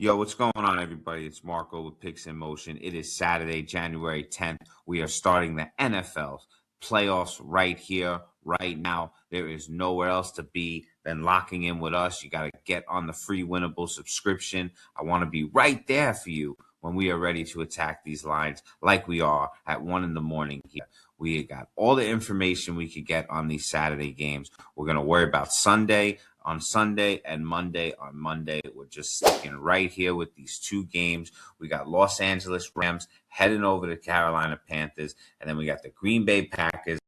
Yo, what's going on, everybody? It's Marco with Picks in Motion. It is Saturday, January 10th. We are starting the NFL playoffs right here, right now. There is nowhere else to be than locking in with us. You got to get on the free winnable subscription. I want to be right there for you when we are ready to attack these lines like we are at 1 in the morning here. We got all the information we could get on these Saturday games. We're going to worry about Sunday on Sunday and Monday on Monday. We're just sticking right here with these two games. We got Los Angeles Rams heading over to Carolina Panthers, and then we got the Green Bay Packers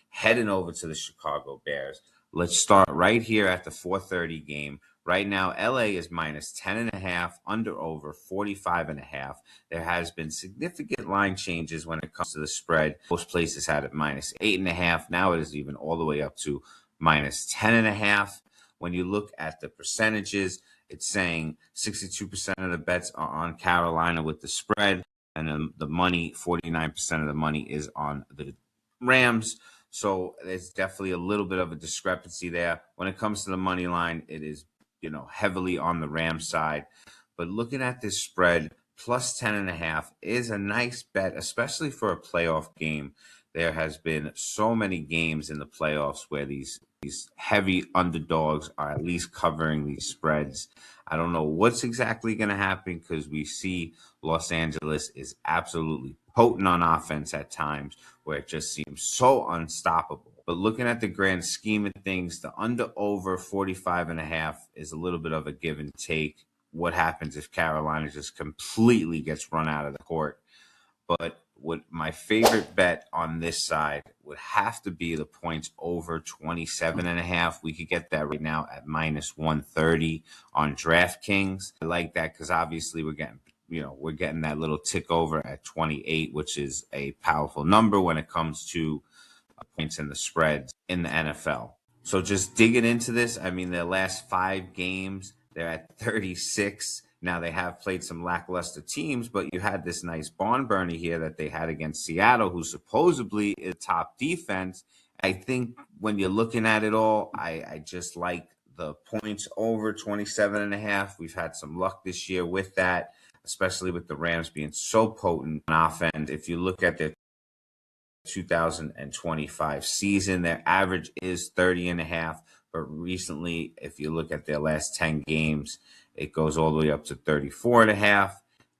heading over to the Chicago Bears. Let's start right here at the 4:30 game. Right now, LA is minus 10.5, under over 45.5. There has been significant line changes when it comes to the spread. Most places had it minus 8.5. Now it is even all the way up to minus 10.5. When you look at the percentages, it's saying 62% of the bets are on Carolina with the spread, and then the money, 49% of the money is on the Rams. So there's definitely a little bit of a discrepancy there. When it comes to the money line, it is, heavily on the Rams side. But looking at this spread, plus 10.5 is a nice bet, especially for a playoff game. There has been so many games in the playoffs where these heavy underdogs are at least covering these spreads. I don't know what's exactly going to happen because we see Los Angeles is absolutely potent on offense at times where it just seems so unstoppable. But looking at the grand scheme of things, the under over 45.5 is a little bit of a give and take. What happens if Carolina just completely gets run out of the court? But what my favorite bet on this side would have to be the points over 27.5. We could get that right now at minus 130 on DraftKings. I like that because obviously we're getting that little tick over at 28, which is a powerful number when it comes to points in the spreads in the NFL. So just digging into this, I mean, their last 5 games, they're at 36. Now they have played some lackluster teams, but you had this nice barn burner here that they had against Seattle, who supposedly is top defense. I think when you're looking at it all, I just like the points over 27.5. We've had some luck this year with that, especially with the Rams being so potent on offense. If you look at their 2025 season, their average is 30.5. But recently, if you look at their last 10 games, it goes all the way up to 34.5.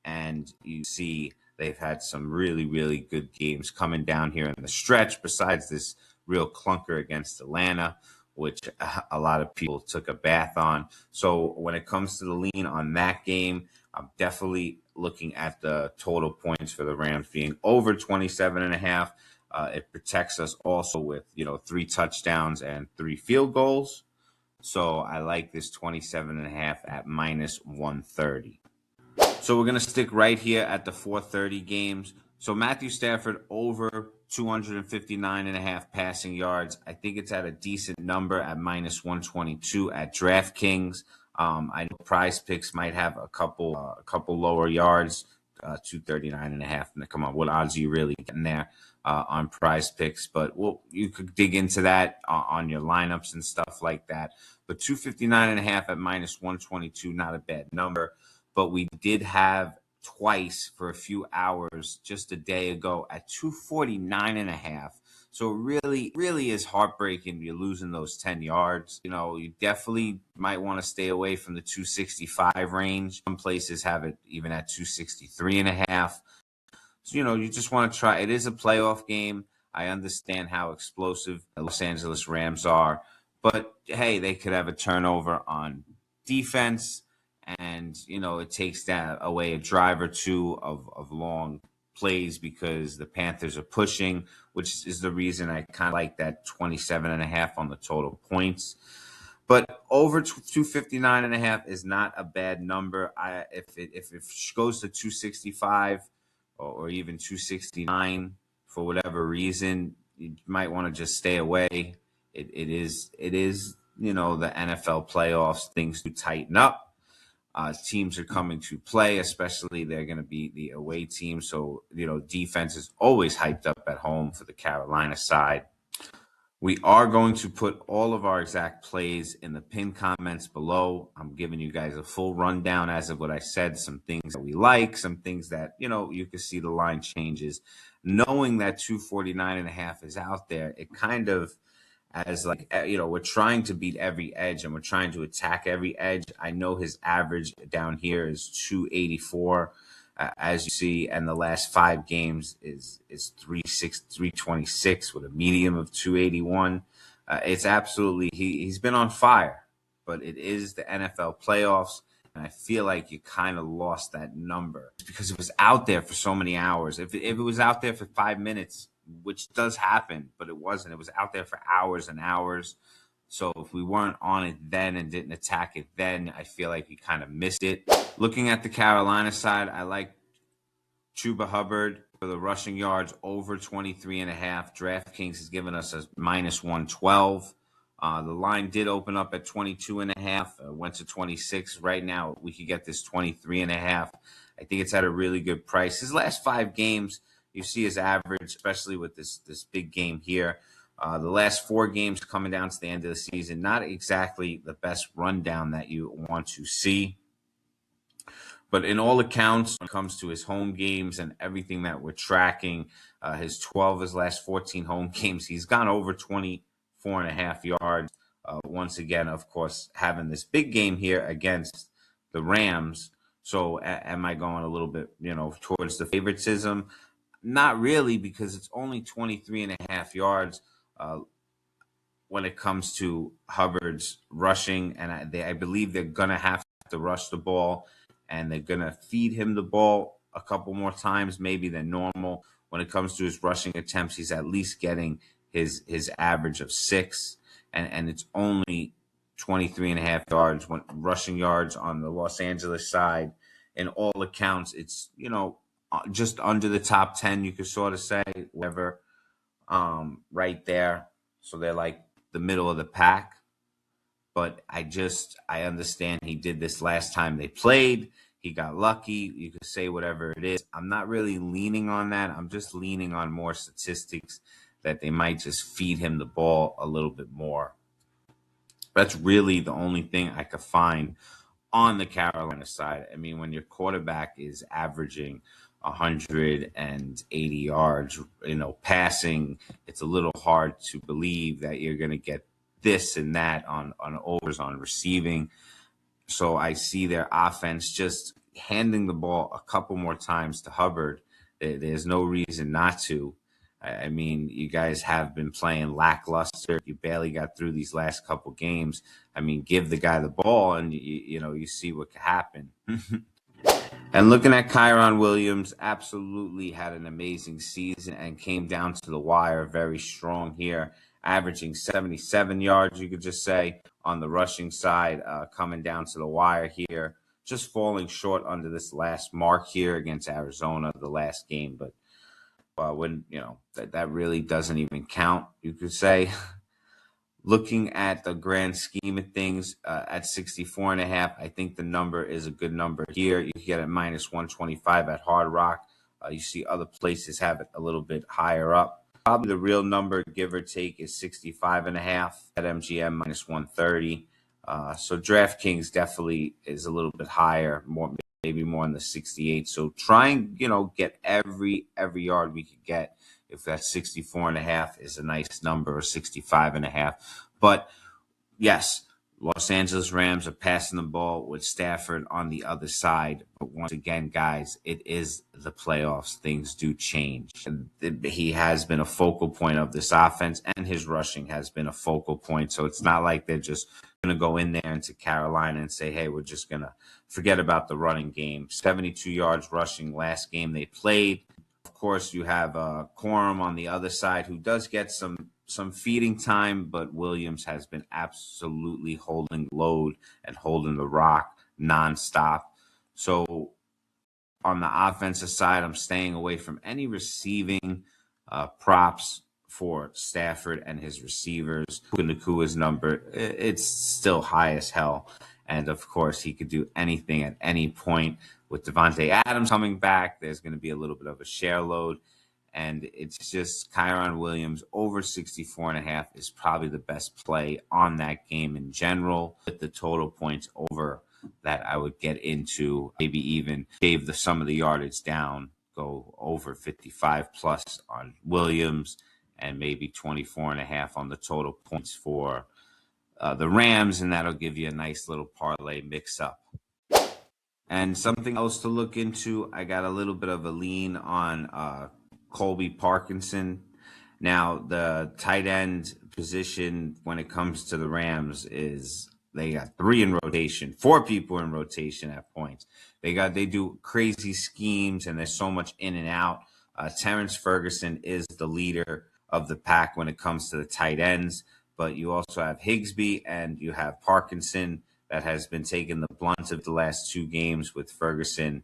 And you see they've had some really, really good games coming down here in the stretch, besides this real clunker against Atlanta, which a lot of people took a bath on. So when it comes to the lean on that game, I'm definitely looking at the total points for the Rams being over 27.5. It protects us also with, 3 touchdowns and 3 field goals. So I like this 27.5 at minus 130. So we're going to stick right here at the 4:30 games. So Matthew Stafford over 259.5 passing yards. I think it's at a decent number at minus 122 at DraftKings. I know PrizePicks might have a couple lower yards, 239.5. Come on, what odds are you really getting there on PrizePicks? But you could dig into that on your lineups and stuff like that. But 259.5 at minus 122, not a bad number. But we did have twice for a few hours just a day ago at 249.5. So it really, really is heartbreaking. You're losing those 10 yards. You definitely might want to stay away from the 265 range. Some places have it even at 263.5. So, you just want to try. It is a playoff game. I understand how explosive the Los Angeles Rams are. But, hey, they could have a turnover on defense. And, it takes that away a drive or two of long plays because the Panthers are pushing, which is the reason I kind of like that 27.5 on the total points. But over 259.5 is not a bad number. If it goes to 265 or even 269 for whatever reason, you might want to just stay away. It is the NFL playoffs. Things do tighten up. Teams are coming to play, especially they're going to be the away team. So, defense is always hyped up at home for the Carolina side. We are going to put all of our exact plays in the pinned comments below. I'm giving you guys a full rundown as of what I said, some things that we like, some things that, you can see the line changes. Knowing that 249.5 is out there, it kind of, as like, we're trying to beat every edge and we're trying to attack every edge. I know his average down here is 284, as you see, and the last 5 games is 326 with a medium of 281. It's absolutely, he's been on fire, but it is the NFL playoffs. And I feel like you kind of lost that number because it was out there for so many hours. If it was out there for 5 minutes, which does happen, but it wasn't. It was out there for hours and hours. So if we weren't on it then and didn't attack it then, I feel like we kind of missed it. Looking at the Carolina side, I like Chuba Hubbard for the rushing yards over 23.5. DraftKings has given us a -112. The line did open up at 22.5, went to 26. Right now, we could get this 23.5. I think it's at a really good price. His last 5 games, you see his average, especially with this big game here. The last 4 games coming down to the end of the season, not exactly the best rundown that you want to see. But in all accounts, when it comes to his home games and everything that we're tracking, his last 14 home games, he's gone over 24.5 yards. Once again, of course, having this big game here against the Rams. So am I going a little bit, towards the favoritism? Not really, because it's only 23.5 yards when it comes to Hubbard's rushing. And I believe they're going to have to rush the ball, and they're going to feed him the ball a couple more times maybe than normal. When it comes to his rushing attempts, he's at least getting his average of 6, and it's only 23.5 yards when rushing yards on the Los Angeles side. In all accounts, it's, just under the top 10, you could sort of say, whatever, right there. So they're like the middle of the pack. But I understand he did this last time they played. He got lucky. You could say whatever it is. I'm not really leaning on that. I'm just leaning on more statistics that they might just feed him the ball a little bit more. That's really the only thing I could find on the Carolina side. I mean, when your quarterback is averaging 180 yards, passing, it's a little hard to believe that you're going to get this and that on overs on receiving. So I see their offense just handing the ball a couple more times to Hubbard. There's no reason not to. I mean, you guys have been playing lackluster. You barely got through these last couple games. I mean, give the guy the ball and, you see what can happen. And looking at Kyron Williams, absolutely had an amazing season and came down to the wire very strong here, averaging 77 yards, you could just say, on the rushing side, coming down to the wire here, just falling short under this last mark here against Arizona, the last game. But when, that really doesn't even count, you could say. Looking at the grand scheme of things, at 64.5, I think the number is a good number here. You can get it -125 at Hard Rock. You see other places have it a little bit higher up. Probably the real number, give or take, is 65.5 at MGM -130. So DraftKings definitely is a little bit higher, maybe more in the 68. So try and, get every yard we could get. If that 64.5 is a nice number, or 65.5. But yes, Los Angeles Rams are passing the ball with Stafford on the other side. But once again, guys, it is the playoffs. Things do change. And he has been a focal point of this offense, and his rushing has been a focal point. So it's not like they're just going to go in there into Carolina and say, hey, we're just going to forget about the running game. 72 yards rushing last game they played. Of course, you have Corum on the other side, who does get some feeding time, but Williams has been absolutely holding load and holding the rock nonstop. So on the offensive side, I'm staying away from any receiving props for Stafford and his receivers. Nakua's number, it's still high as hell. And of course, he could do anything at any point. With Devontae Adams coming back, there's going to be a little bit of a share load. And it's just Kyron Williams over 64.5 is probably the best play on that game in general. With the total points over that, I would get into, maybe even shave some of the yardage down, go over 55 plus on Williams, and maybe 24.5 on the total points for the Rams, and that'll give you a nice little parlay mix up. And something else to look into, I got a little bit of a lean on Colby Parkinson. Now, the tight end position when it comes to the Rams is they got 3 in rotation, 4 people in rotation at points. They do crazy schemes, and there's so much in and out. Terrence Ferguson is the leader of the pack when it comes to the tight ends, but you also have Higsby and you have Parkinson that has been taking the blunt of the last 2 games, with Ferguson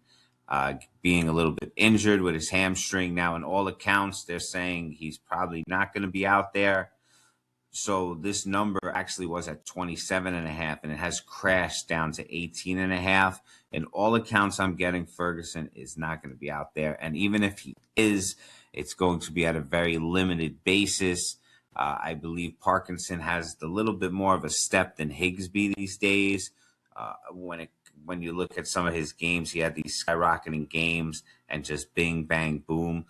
being a little bit injured with his hamstring. Now, in all accounts, they're saying he's probably not going to be out there. So this number actually was at 27.5, and it has crashed down to 18.5. In all accounts I'm getting, Ferguson is not going to be out there. And even if he is, it's going to be at a very limited basis. I believe Parkinson has a little bit more of a step than Higsby these days. When you look at some of his games, he had these skyrocketing games and just bing, bang, boom.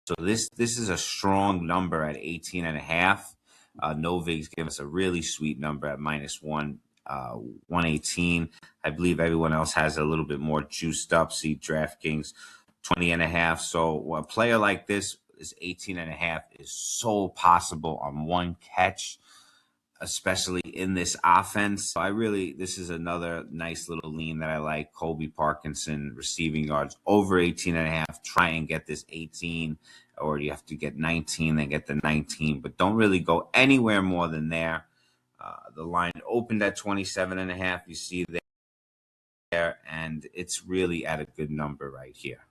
So this is a strong number at 18.5. Novig's gave us a really sweet number at -118. I believe everyone else has a little bit more juiced up. See DraftKings 20.5. So a player like this is 18.5 is so possible on one catch, especially in this offense. So this is another nice little lean that I like. Colby Parkinson receiving yards over 18.5. Try and get this 18, or you have to get 19, then get the 19, but don't really go anywhere more than there. The line opened at 27.5. You see there, and it's really at a good number right here.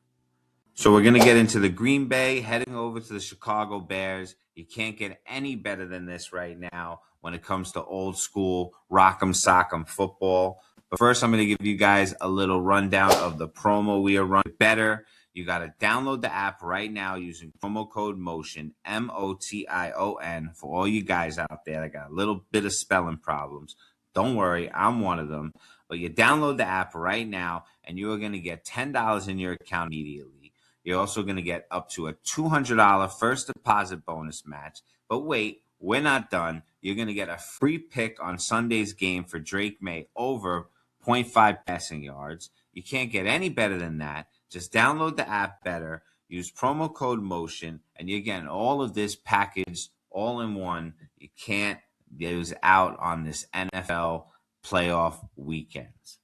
So we're going to get into the Green Bay, heading over to the Chicago Bears. You can't get any better than this right now when it comes to old school rock'em sock'em football. But first, I'm going to give you guys a little rundown of the promo we are running. Betr, you got to download the app right now using promo code MOTION, MOTION, for all you guys out there that got a little bit of spelling problems. Don't worry, I'm one of them. But you download the app right now, and you are going to get $10 in your account immediately. You're also going to get up to a $200 first deposit bonus match. But wait, we're not done. You're going to get a free pick on Sunday's game for Drake May over 0.5 passing yards. You can't get any better than that. Just download the app Betr, use promo code MOTION, and you're getting all of this package all in one. You can't lose out on this NFL playoff weekends.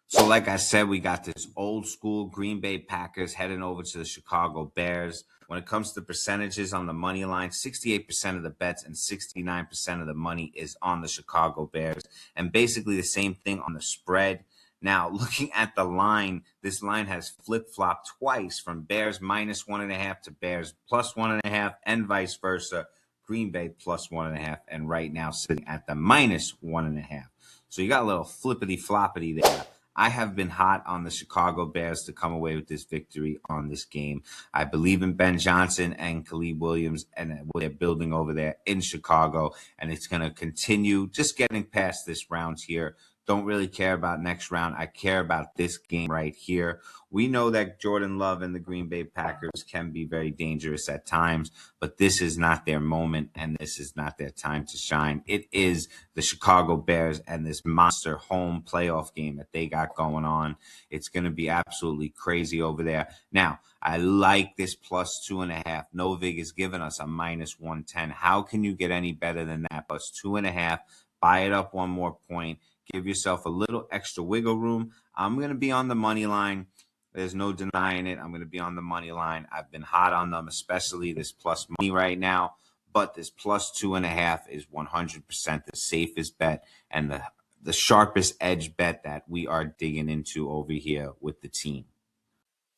So like I said, we got this old school Green Bay Packers heading over to the Chicago Bears. When it comes to percentages on the money line, 68% of the bets and 69% of the money is on the Chicago Bears. And basically the same thing on the spread. Now, looking at the line, this line has flip-flopped twice from Bears -1.5 to Bears +1.5, and vice versa. Green Bay +1.5, and right now sitting at the -1.5. So you got a little flippity-floppity there. I have been hot on the Chicago Bears to come away with this victory on this game. I believe in Ben Johnson and Khalid Williams and what they're building over there in Chicago, and it's going to continue just getting past this round here. Don't really care about next round. I care about this game right here. We know that Jordan Love and the Green Bay Packers can be very dangerous at times, but this is not their moment, and this is not their time to shine. It is the Chicago Bears and this monster home playoff game that they got going on. It's going to be absolutely crazy over there. Now, I like this +2.5. Novig is giving us a -110. How can you get any better than that? +2.5. Buy it up one more point. Give yourself a little extra wiggle room. I'm going to be on the money line. There's no denying it. I'm going to be on the money line. I've been hot on them, especially this plus money right now. But this +2.5 is 100% the safest bet and the sharpest edge bet that we are digging into over here with the team.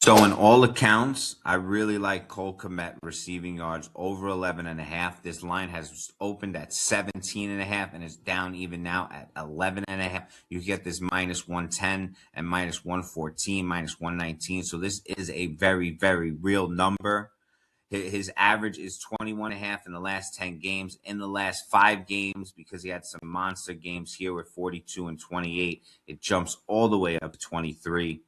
So in all accounts, I really like Cole Kmet receiving yards over 11.5. This line has opened at 17.5 and is down even now at 11.5. You get this -110 and -114, -119. So this is a very, very real number. His average is 21.5 in the last 10 games. In the last 5 games, because he had some monster games here with 42 and 28, it jumps all the way up to 23.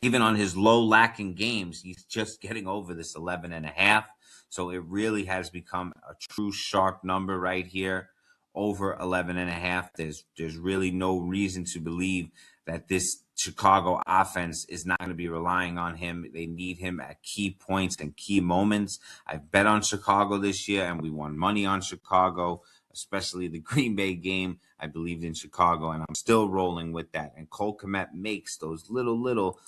Even on his low lacking games, he's just getting over this 11.5. So it really has become a true sharp number right here, over 11.5. There's really no reason to believe that this Chicago offense is not going to be relying on him. They need him at key points and key moments. I've bet on Chicago this year, and we won money on Chicago, especially the Green Bay game. I believed in Chicago, and I'm still rolling with that. And Cole Kmet makes those little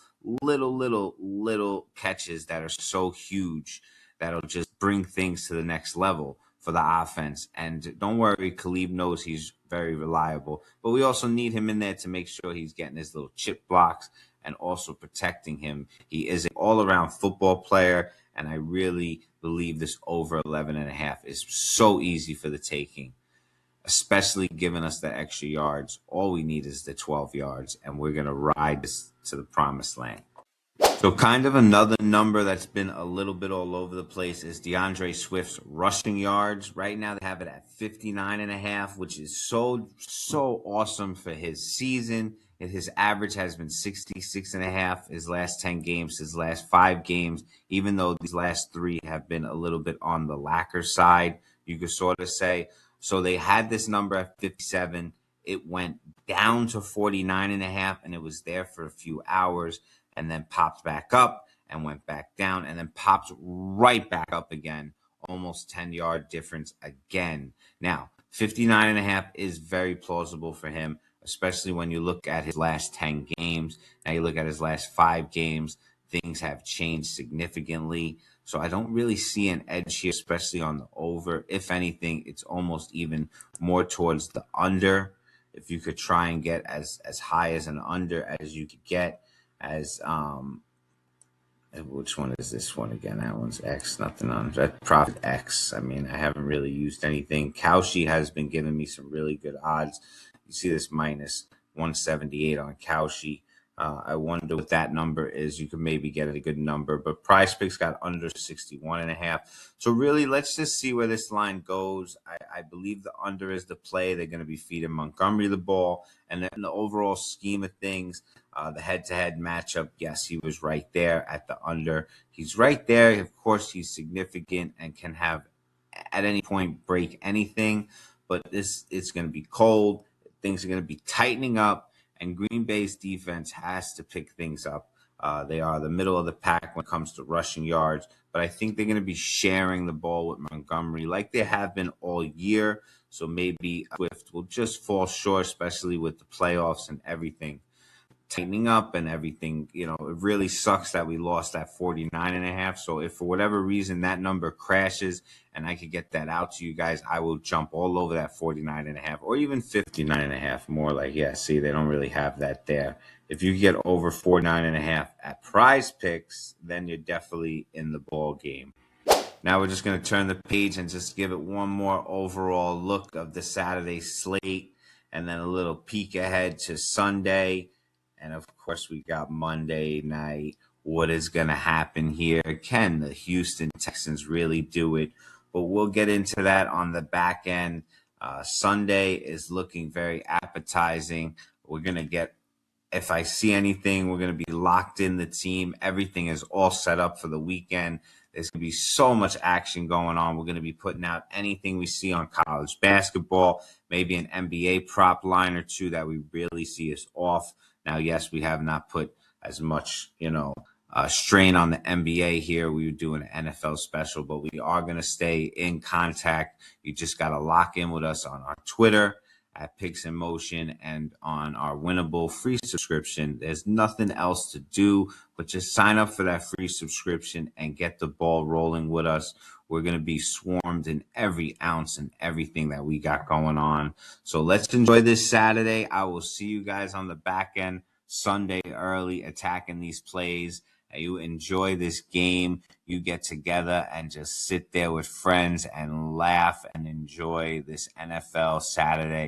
catches that are so huge that'll just bring things to the next level for the offense. And don't worry, Khalib knows he's very reliable, but we also need him in there to make sure he's getting his little chip blocks and also protecting him. He is an all-around football player, and I really believe this over 11.5 is so easy for the taking, especially giving us the extra yards. All we need is the 12 yards, and we're going to ride this to the promised land. So kind of another number that's been a little bit all over the place is DeAndre Swift's rushing yards. Right now they have it at 59.5, which is so awesome for his season. His average has been 66.5 his last 10 games, his last 5 games, even though these last 3 have been a little bit on the lacquer side, you could sort of say. So they had this number at 57. It went down to 49.5, and it was there for a few hours, and then popped back up and went back down, and then popped right back up again, almost 10-yard difference again. Now, 59.5 is very plausible for him, especially when you look at his last 10 games. Now you look at his last 5 games, things have changed significantly. So I don't really see an edge here, especially on the over. If anything, it's almost even more towards the under. If you could try and get as high as an under as you could get, as which one is this one again? That one's X, nothing on that. Profit X. I mean, I haven't really used anything. Cowsheet has been giving me some really good odds. You see this minus 178 on Cowsheet. I wonder what that number is. You could maybe get a good number, but PrizePicks got under 61.5. So really, let's just see where this line goes. I believe the under is the play. They're going to be feeding Montgomery the ball, and then the overall scheme of things, the head-to-head matchup, yes, he was right there at the under. He's right there. Of course, he's significant and can have at any point break anything, but it's going to be cold. Things are going to be tightening up. And Green Bay's defense has to pick things up. They are the middle of the pack when it comes to rushing yards, but I think they're going to be sharing the ball with Montgomery like they have been all year. So maybe Swift will just fall short, especially with the playoffs and everything tightening up and everything. You know, it really sucks that we lost that 49.5. So if for whatever reason that number crashes and I could get that out to you guys, I will jump all over that 49.5 or even 59.5. More like, yeah, see, they don't really have that there. If you get over 49.5 at PrizePicks, then you're definitely in the ball game. Now we're just going to turn the page and just give it one more overall look of the Saturday slate, and then a little peek ahead to Sunday. And of course, we got Monday night. What is going to happen here? Can the Houston Texans really do it? But we'll get into that on the back end. Sunday is looking very appetizing. We're going to get, if I see anything, we're going to be locked in the team. Everything is all set up for the weekend. There's going to be so much action going on. We're going to be putting out anything we see on college basketball, maybe an NBA prop line or two that we really see is off. Now, yes, we have not put as much, strain on the NBA here. We were doing an NFL special, but we are going to stay in contact. You just got to lock in with us on our Twitter at Picks in Motion and on our Winnable free subscription. There's nothing else to do but just sign up for that free subscription and get the ball rolling with us. We're going to be swarmed in every ounce and everything that we got going on. So let's enjoy this Saturday. I will see you guys on the back end Sunday early, attacking these plays. You enjoy this game. You get together and just sit there with friends and laugh and enjoy this NFL Saturday.